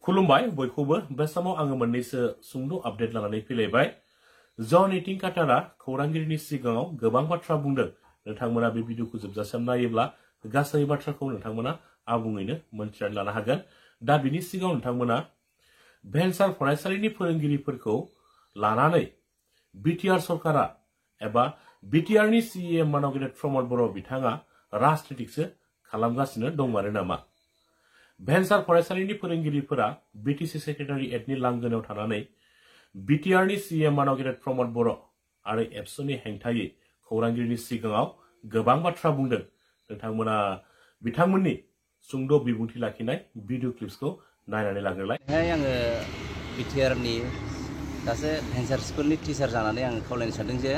खुलुमबाय बयखौबो बे समाव आङो मोननैसो सुंद' आपडेट लानानै फैलायबाय जन इटिं काटारा खौरांगिरिनि सिगाङाव गोबां बाथ्रा बुंदों नोंथांमोना बे भिडिअखौ जोबजासिम नायोब्ला गासै बाथ्राखौ नोंथांमोना आबुङैनो मोनथिनानै लानो हागोन दा बिनि सिगाङाव नोंथांमोना भेन्सार फरायसालिनि फोरोंगिरिफोरखौ लानानै बिटिआर सरकारा एबा बिटिआरनि सिएम मानव गेदेर प्रमद बर' बिथाङा राजनितिकसो खालामगासिनो दंमारो नामा भेन्सार फरायसालिनि फोरोंगिरिफोरा बिटिसि सेक्रेटारि एटनि लांगोनायाव थानानै बिटिआरनि सिएम मानव गेदेर प्रमद बर' आरो एबसुनि हेंथायै खौरांगिरिनि सिगाङाव गोबां बाथ्रा बुंदों नोंथांमोना बिथांमोननि सुंद' बिबुंथि लाखिनाय भिडिअ क्लिप्सखौ नायनानै लाग्रोलाय आङो बिटिआरनि सासे भेन्सार स्कुलनि टिचार जानानै आङो खावलायनो सानदों जे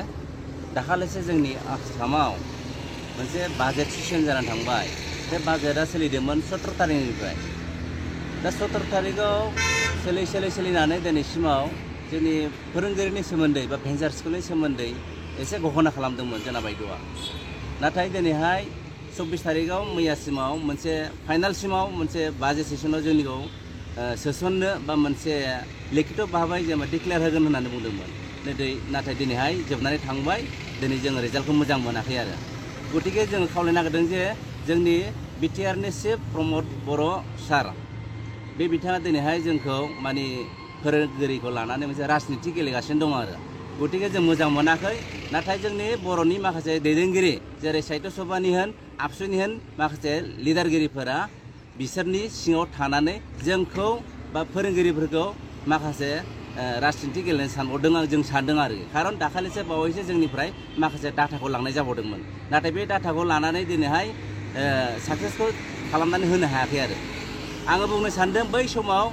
दाखालिसो जोंनि आसामाव मोनसे बाजेट सेसन जानानै थांबाय बे बाजेटआ सोलिदोंमोन 17 तारिखनिफ्राय दा 17 तारिखआव सोलिनानै दिनैसिमाव जोंनि फोरोंगिरिनि सोमोन्दै बा भेन्सार स्कुलनि सोमोन्दै एसे घोषणा खालामदोंमोन जोंना बायद'आ नाथाय दिनैहाय 24 तारिखआव मैयासिमाव मोनसे फाइनालसिमाव मोनसे बाजेट सेसनाव जोंनिखौ सोसननो बा मोनसे लिखित भाबै जेनेबा डिक्लेयार होगोन होननानै बुंदोंमोन नाथाय दिनैहाय जोबनानै थांबाय दिनै जोङो रिजाल्टखौ मोजां मोनाखै आरो गतिके जोङो खावलायनो नागिरदों जे जोंनि बिटिआरनि चिफ प्रमद बर' सार बे बिथाङा दिनैहाय जोंखौ माने फोरोंगिरिखौ लानानै मोनसे राजनिति गेलेगासिनो दङ आरो गतिके जों मोजां मोनाखै नाथाय जोंनि बर'नि माखासे दैदेनगिरि जेरै साहित्य सभानि होन आबसुनि होन माखासे लिडारगिरिफोरा बिसोरनि सिङाव थानानै जोंखौ बा फोरोंगिरिफोरखौ माखासे राजनिति गेलेनो सानबावदों जों सानदों आरो खारन दाखालिसो बावैसो जोंनिफ्राय माखासे डाटाखौ लांनाय जाबावदोंमोन नाथाय बे डाटाखौ लानानै दिनैहाय साक्सेसफुल खालामनानै होनो हायाखै आरो आङो बुंनो सानदों बै समाव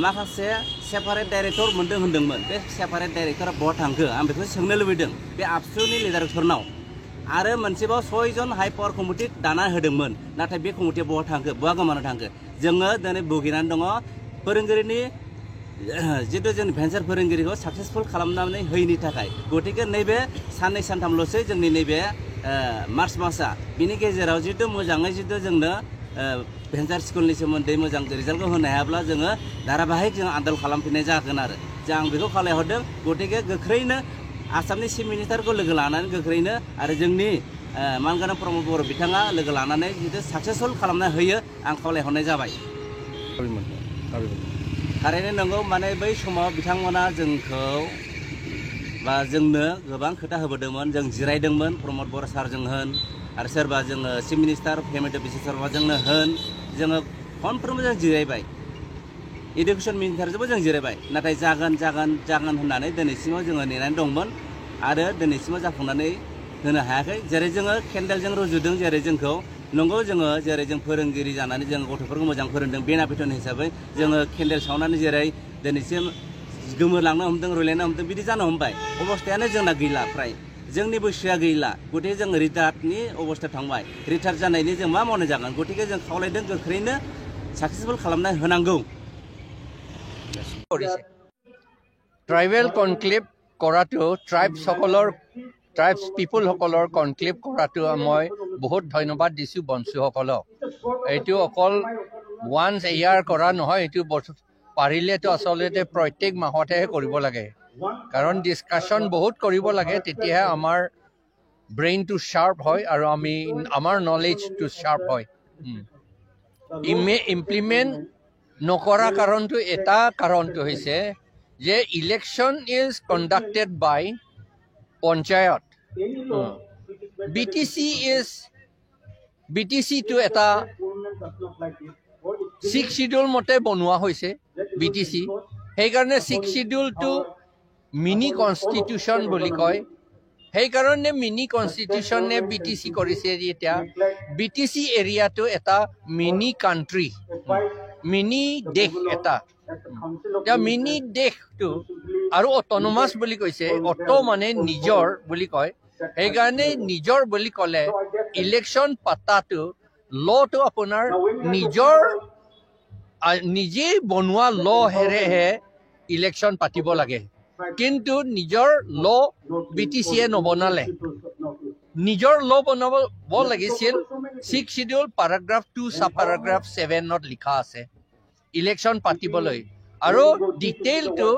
माखासे सेपारेट डाइरेक्टर मोनदों होनदोंमोन बे सेपारेट डाइरेक्टरा बहा थांखो आं बेखौ सोंनो लुबैदों बे आबसुनि लिडारफोरनाव आरो मोनसेबाव 6 जन हाइ पावार कमिटि दाना होदोंमोन नाथाय बे कमिटिया बहा थांखो बहा गोमाना थांखो जोङो दिनै भुगिनानै दङ फोरोंगिरिनि जितु जोंनि भेन्सार फोरोंगिरिखौ साक्सेसफुल खालामनानै होयैनि थाखाय गतिके नैबे साननै सानथामल'सै जोंनि नैबे मार्च मासआ बिनि गेजेराव जितु मोजाङै जितु जोंनो भेन्सार स्कुलनि सोमोन्दै मोजां रिजाल्टखौ होनो हायाब्ला जोङो धाराबाहिक जों आन्दोलन खालामफिननाय जागोन आरो आं बेखौ खावलायहरदों गतिके गोख्रैनो आसामनि चिफ मिनिस्टारखौ लोगो लानानै गोख्रैनो आरो जोंनि मानगोनां प्रमद बर' बिथाङा लोगो लानानै जितु साक्सेसफुल खालामना होयो आं खावलायहरनाय जाबाय थारैनो नंगौ माने बै समाव बिथांमोना जोंखौ बा जोंनो गोबां खोथा होबोदोंमोन जों जिरायदोंमोन प्रमद बर' सारजों होन आरो सोरबा जोङो चिफ मिनिस्टार हेमन्त बिश्व शर्माजोंनो होन जोङो फनफ्रोमबो जों जिरायबाय इडुकेसन मिनिस्टारजोंबो जों जिरायबाय नाथाय जागोन होननानै दिनैसिमाव जोङो नेनानै दंमोन आरो दिनैसिमाव जाफुंनानै होनो हायाखै जेरै जोङो केन्डेलजों रुजुदों जेरै जोंखौ नंगौ जोङो जेरै जों फोरोंगिरि जानानै जों गथ'फोरखौ मोजां फोरोंदों बेनाबिथन हिसाबै जोङो केन्डेल सावनानै जेरै दिनैसिम गोमोरलांनो हमदों रुलायनो हमदों बिदि जानो हमबाय अबस्थायानो जोंना गैला फ्राय जोंनि बैसोआ गैला गतिके जों रिटायार्डनि अबस्था थांबाय रिटायार्ड जानायनि जों मा मावनाय जागोन गतिके जों खावलायदों गोख्रैनो साक्सेसफुल खालामना होनांगौ ট্ৰাইবেল কনক্লেভ কৰাটো ট্ৰাইবছ পিপলসকলৰ কনক্লেভ কৰাটো মই বহুত ধন্যবাদ দিছোঁ বঞ্চুসকলক এইটো অকল ওৱান্স এয়াৰ কৰা নহয় এইটো পাৰিলেতো আচলতে প্ৰত্যেক মাহতেহে কৰিব লাগে কাৰণ ডিছকাশ্যন বহুত কৰিব লাগে তেতিয়াহে আমাৰ ব্ৰেইনটো শ্বাৰ্প হয় আৰু আমাৰ নলেজটো শ্বাৰ্প হয় ইমপ্লিমেণ্ট নকৰা কাৰণটো এটা কাৰণটো হৈছে যে ইলেকশ্যন ইজ কণ্ডাক্টেড বাই পঞ্চায়ত বিটিচিটো এটা 6 শিডিউল মতে বনোৱা হৈছে বিটিচি সেইকাৰণে 6 শিডিউলটো মিনি কনষ্টিটিউশ্যন বুলি কয় সেইকাৰণে মিনি কনষ্টিটিউশ্যনে বিটিচি কৰিছে এতিয়া বিটিচি এৰিয়াটো এটা মিনি কাণ্ট্ৰি মিনি দেশ এটা মিনি দেশটো আৰু অট'নমাছ বুলি কৈছে অট' মানে নিজৰ বুলি কয় সেইকাৰণে নিজৰ বুলি ক'লে ইলেকশ্যন পাতাটো লটো আপোনাৰ নিজেই বনোৱা লহেৰেহে ইলেকশ্যন পাতিব লাগে কিন্তু নিজৰ ল বিটিচিয়ে নবনালে নিজৰ ল বনাব লাগিছিল 6 শিডিউল paragraph 2 sub paragraph 7 নত লিখা আছে ইলেকশ্যন পাতিবলৈ আৰু ডিটেইলটো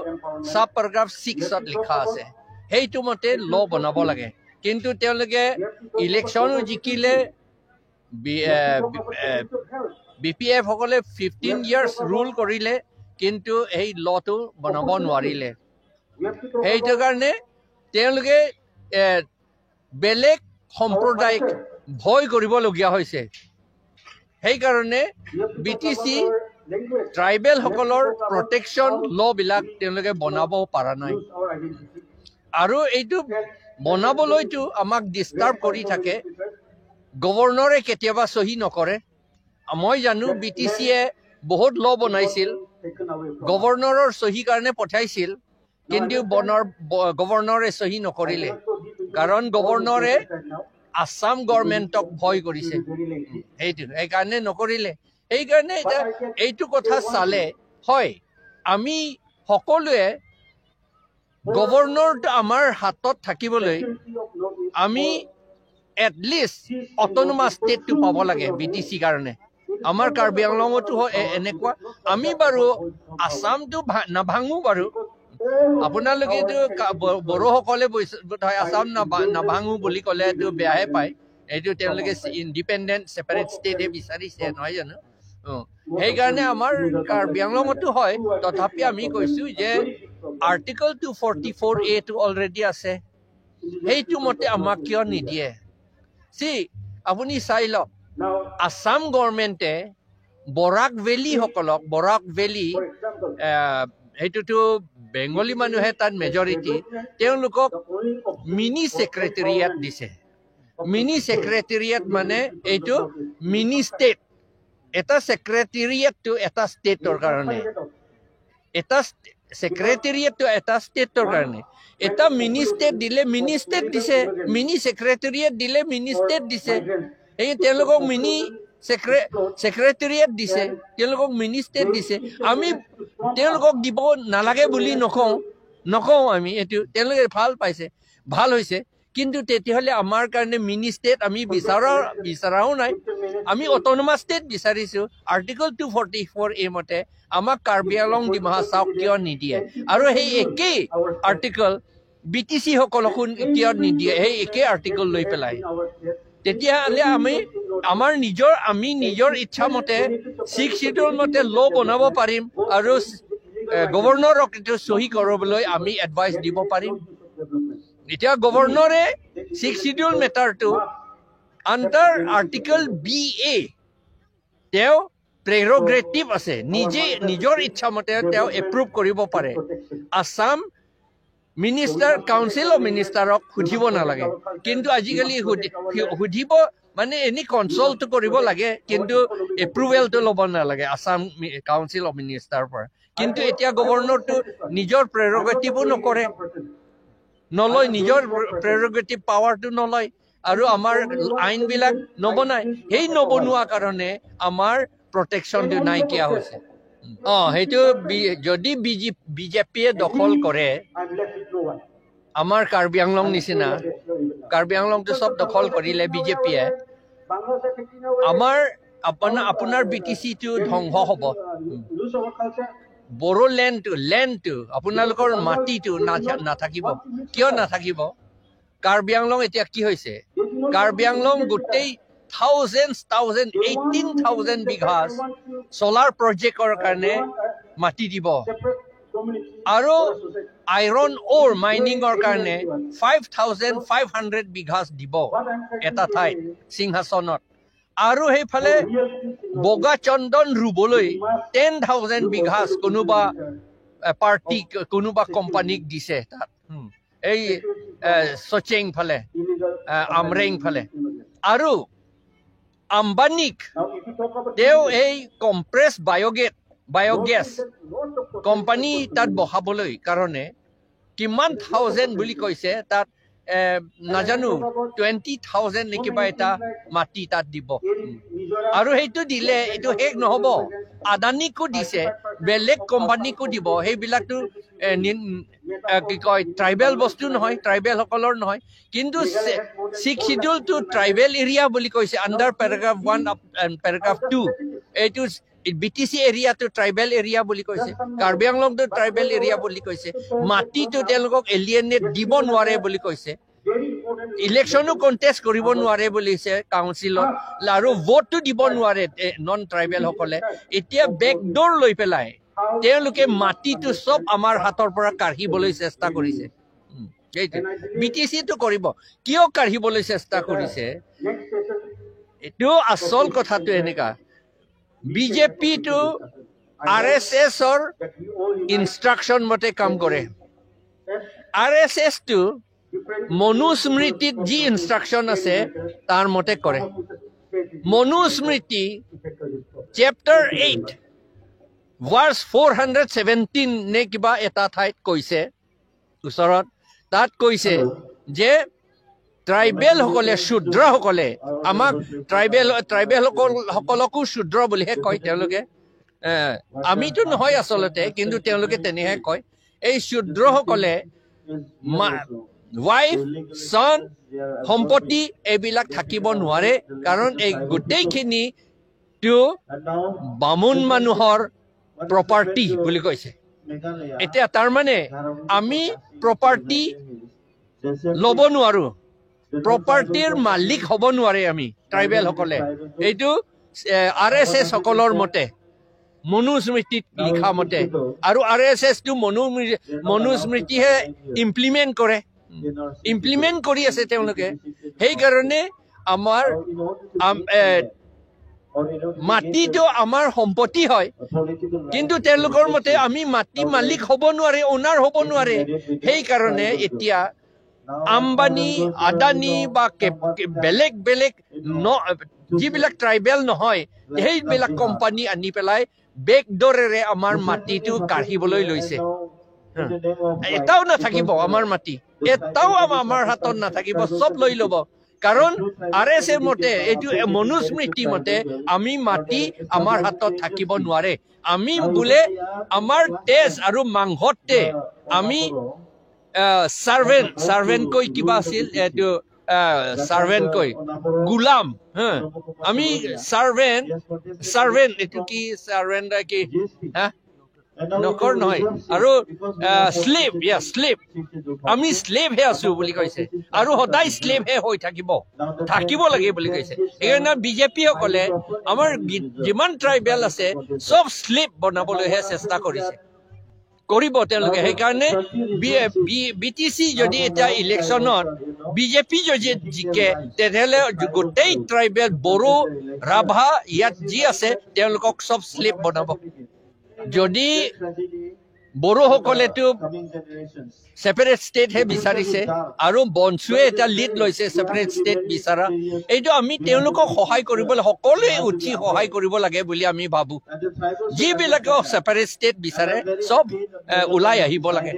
সাব পেৰাগ্ৰাফ 6ত লিখা আছে সেইটো মতে ল বনাব লাগে কিন্তু তেওঁলোকে ইলেকশ্যনো জিকিলে BPF সকলে 15 years ৰুল কৰিলে কিন্তু এই লটো বনাব নোৱাৰিলে সেইটো কাৰণে তেওঁলোকে বেলেগ সম্প্ৰদায়ক ভয় কৰিবলগীয়া হৈছে সেইকাৰণে BTC ট্ৰাইবেল সকলৰ প্ৰটেকশ্যন ল বিলাক তেওঁলোকে বনাব পৰা নাই আৰু এইটো বনাবলৈতো আমাক ডিষ্টাৰ্ব কৰি থাকে গভৰ্ণৰে কেতিয়াবা সহি নকৰে মই জানো BTCয়ে বহুত ল বনাইছিল গভৰ্ণৰৰ সহি কাৰণে পঠাইছিল কিন্তু গভৰ্ণৰে সহি নকৰিলে কাৰণ গভৰ্ণৰে আসাম গভৰ্ণমেণ্টক ভয় কৰিছে সেইকাৰণে নকৰিলে সেইকাৰণে এইটো কথা চালে হয় আমি সকলোৱে গভৰ্ণৰটো আমাৰ হাতত থাকিবলৈ আমি এটলিষ্ট অট'নমাছ ষ্টেটটো পাব লাগে BTC কাৰণে আমাৰ কাৰ্বি আংলঙতো এনেকুৱা আমি বাৰু আসামটো নাভাঙো বাৰু আপোনালোকেতো বড়োসকলে আসাম নাভাঙো বুলি ক'লে এইটো বেয়াহে পায় এইটো তেওঁলোকে ইণ্ডিপেণ্ডেণ্ট ছেপাৰেট ষ্টেটে বিচাৰিছে নহয় জানো সেইকাৰণে আমাৰ কাৰ্বি আংলঙতো হয় তথাপি আমি কৈছো যে আৰ্টিকল 244A টো অলৰেডি আছে সেইটো মতে আমাক কিয় নিদিয়ে আপুনি চাই লওক আসাম গভৰ্ণমেণ্টে বৰাক ভেলী সকলক বৰাক ভেলী সেইটোতো বেংগলী মানুহে তাত মেজৰিটি তেওঁলোকক মিনি ছেক্ৰেটেৰিয়েট দিছে মিনি ছেক্ৰেটেৰিয়েট মানে এইটো মিনি ষ্টেট এটা ছেক্ৰেটেৰিয়েটটো এটা ষ্টেটৰ কাৰণে এটা ছেক্ৰেটেৰিয়েটটো এটা ষ্টেটৰ কাৰণে এটা মিনি ষ্টেট দিলে মিনি ষ্টেট দিছে মিনি ছেক্ৰেটেৰিয়েট দিলে মিনি ষ্টেট দিছে এই তেওঁলোকক মিনি ছেক্ৰেটেৰিয়েট দিছে তেওঁলোকক মিনি ষ্টেট দিছে আমি তেওঁলোকক দিব নালাগে বুলি নকওঁ আমি এইটো তেওঁলোকে ভাল পাইছে ভাল হৈছে কিন্তু তেতিয়াহ'লে আমাৰ কাৰণে মিনি ষ্টেট আমি বিচাৰাও নাই আমি অট'নমাছ ষ্টেট বিচাৰিছো আৰ্টিকল 244A মতে আমাক কাৰ্বি আংলং ডিমা হাছাওক কিয় নিদিয়ে আৰু সেই একেই আৰ্টিকল BTC সকলকো কিয় নিদিয়ে সেই একেই আৰ্টিকল লৈ পেলাই তেতিয়াহ'লে আমি নিজৰ ইচ্ছা মতে 6 শিডিউল মতে ল বনাব পাৰিম আৰু গভৰ্ণৰক এইটো সহি কৰিবলৈ আমি এডভাইচ দিব পাৰিম এতিয়া গভৰ্ণৰে 6 শিডিউল মেটাৰটো আণ্ডাৰ আৰ্টিকল BA তেওঁ প্ৰেৰগেটিভ আছে নিজৰ ইচ্ছা মতে তেওঁ এপ্ৰুভ কৰিব পাৰে আসাম মিনিষ্টাৰ কাউন্সিল অফ মিনিষ্টাৰক সুধিব নালাগে কিন্তু আজিকালি সুধিব মানে এনে কনচাল্ট কৰিব লাগে কিন্তু এপ্ৰুভেলটো ল'ব নালাগে আসাম কাউন্সিল অফ মিনিষ্টাৰৰ পৰা কিন্তু এতিয়া গভৰ্ণৰটো নিজৰ প্ৰেৰগেটিভো নলয় নিজৰ প্ৰেৰগেটিভ পাৱাৰটো নলয় আৰু আমাৰ আইনবিলাক নবনায় সেই নবনোৱা কাৰণে আমাৰ প্ৰটেকশ্যনটো নাইকিয়া হৈছে সেইটো যদি বিজেপিয়ে দখল কৰে আমাৰ কাৰ্বি আংলং নিচিনা কাৰ্বি আংলংটো চব দখল কৰিলে বিজেপিয়ে আপোনাৰ BTCটো ধ্বংস হ'ব বড়ো লেণ্ডটো আপোনালোকৰ মাটিটো নাথাকিব কিয় নাথাকিব কাৰ্বি আংলং এতিয়া কি হৈছে কাৰ্বি আংলং গোটেই 18,000 বিঘা সোলাৰ প্ৰজেক্টৰ কাৰণে মাটি দিব আৰু আইৰন অ'ৰ মাইনিঙৰ কাৰণে 5,500 বিঘা দিব এটা ঠাইত সিংহাসনত আৰু সেইফালে বগা চন্দন ৰুবলৈ 10,000 বিঘা কোনোবা পাৰ্টি কোনোবা কোম্পানীক দিছে তাত এই সচেং ফালে আমৰেং ফালে আৰু আম্বানীক তেওঁ এই কম্প্ৰেছ বায়'গেছ কোম্পানী তাত বহাবলৈ কাৰণে কিমান থাউজেণ্ড বুলি কৈছে তাত নাজানো 20,000 নে কিবা এটা মাটি তাত দিব আৰু সেইটো দিলে এইটো শেষ নহ'ব আদানীকো দিছে বেলেগ কোম্পানীকো দিব সেইবিলাকতো কি কয় ট্ৰাইবেল বস্তু নহয় ট্ৰাইবেল সকলৰ নহয় কিন্তু 6 শিডিউলটো ট্ৰাইবেল এৰিয়া বুলি কৈছে আণ্ডাৰ পেৰাগ্ৰাফ 1 এণ্ড পেৰাগ্ৰাফ 2 এইটো BTC এৰিয়াটো ট্ৰাইবেল এৰিয়া বুলি কৈছে, কাৰ্বি আংলংটো ট্ৰাইবেল এৰিয়া বুলি কৈছে, মাটিটো তেওঁলোকক এলিয়েনেট দিব নোৱাৰে বুলি কৈছে, ইলেকশ্যনো কণ্টেষ্ট কৰিব নোৱাৰে বুলি কৈছে কাউন্সিলত, আৰু ভোটটো দিব নোৱাৰে নন ট্ৰাইবেল সকলে। এতিয়া বেকডোৰ লৈ পেলাই তেওঁলোকে মাটিটো চব আমাৰ হাতৰ পৰা কাঢ়িবলৈ চেষ্টা কৰিছে। BTCটো কৰিব, কিয় কাঢ়িবলৈ চেষ্টা কৰিছে? এইটো আচল কথাটো এনেকা, বিজেপিটো RSSৰ ইনষ্ট্ৰাকশ্যন মতে কাম কৰে। RSSটো মনুস্মৃতিত যি ইনষ্ট্ৰাকশ্যন আছে তাৰ মতে কৰে। মনুস্মৃতি চেপ্টাৰ 8 ভাৰ্ছ 417 নে কিবা এটা ঠাইত কৈছে ওচৰত, তাত কৈছে যে ট্ৰাইবেল সকলে শূদ্ৰ সকলে আমাক ট্ৰাইবেল সকলকো শূদ্ৰ বুলিহে কয় তেওঁলোকে, আমিতো নহয় আচলতে, কিন্তু তেওঁলোকে তেনেহে কয়। এই শূদ্ৰ সকলে ৱাইফ সন সম্পত্তি এইবিলাক থাকিব নোৱাৰে, কাৰণ এই গোটেইখিনিটো বামুণ মানুহৰ প্ৰপাৰ্টি বুলি কৈছে। এতিয়া তাৰমানে আমি প্ৰপাৰ্টি ল'ব নোৱাৰো, প্ৰপাৰ্টিৰ মালিক হ'ব নোৱাৰে আমি ট্ৰাইবেল সকলে। এইটো RSS সকলৰ মতে, মনুস্মৃতিত লিখা মতে, আৰু RSSটো মনুস্মৃতিহে ইমপ্লিমেণ্ট কৰে, ইমপ্লিমেণ্ট কৰি আছে তেওঁলোকে। সেইকাৰণে আমাৰ মাটিটো আমাৰ সম্পত্তি হয়, কিন্তু তেওঁলোকৰ মতে আমি মাটি মালিক হ'ব নোৱাৰে, অনাৰ হ'ব নোৱাৰে। সেইকাৰণে এতিয়া আম্বানী, আদানী বা বেলেগ বেলেগ যিবিলাক ট্ৰাইবেল নহয় সেইবিলাক কোম্পানী আনি পেলাই বেকডৰেৰে আমাৰ মাটিটো কাঢ়িবলৈ লৈছে। এটাও নাথাকিব আমাৰ মাটি, এটাও আমাৰ হাতত নাথাকিব, চব লৈ ল'ব। কাৰণ RSS মতে, এইটো মনুস্মৃতি মতে আমি মাটি আমাৰ হাতত থাকিব নোৱাৰে। আমি বোলে আমাৰ তেজ আৰু মাংসতে আমি চাৰ্ভেণ্ট কৈ কিবা আছিল, এইটো চাৰ্ভেণ্ট কৈ গোলাম, আমি চাৰ্ভেণ্ট এইটো কি চাৰ্ভেণ্ট কি নকৰ নহয়, আৰু শ্লেভ, শ্লেভ, আমি শ্লেভহে আছো বুলি কৈছে, আৰু সদায় শ্লেভহে হৈ থাকিব লাগে বুলি কৈছে। সেইকাৰণে বিজেপি সকলে আমাৰ যিমান ট্ৰাইবেল আছে চব শ্লেভ বনাবলৈহে চেষ্টা কৰিব তেওঁলোকে। সেইকাৰণে BTC যদি এতিয়া ইলেকশ্যনত বিজেপি যদি জিকে, তেনেহ'লে গোটেই ট্ৰাইবেল বড়ো, ৰাভা ইয়াত যি আছে তেওঁলোকক চব শ্লেভ বনাব। যদি বড়োসকলেতো ছেপাৰেট ষ্টেটহে বিচাৰিছে, আৰু বনচুৱে এতিয়া লিড লৈছে ছেপাৰেট ষ্টেট বিচাৰা, এইটো আমি তেওঁলোকক সহায় কৰিবলৈ সকলোৱে উঠি সহায় কৰিব লাগে বুলি আমি ভাবো। যিবিলাকে ছেপাৰেট ষ্টেট বিচাৰে চব ওলাই আহিব লাগে।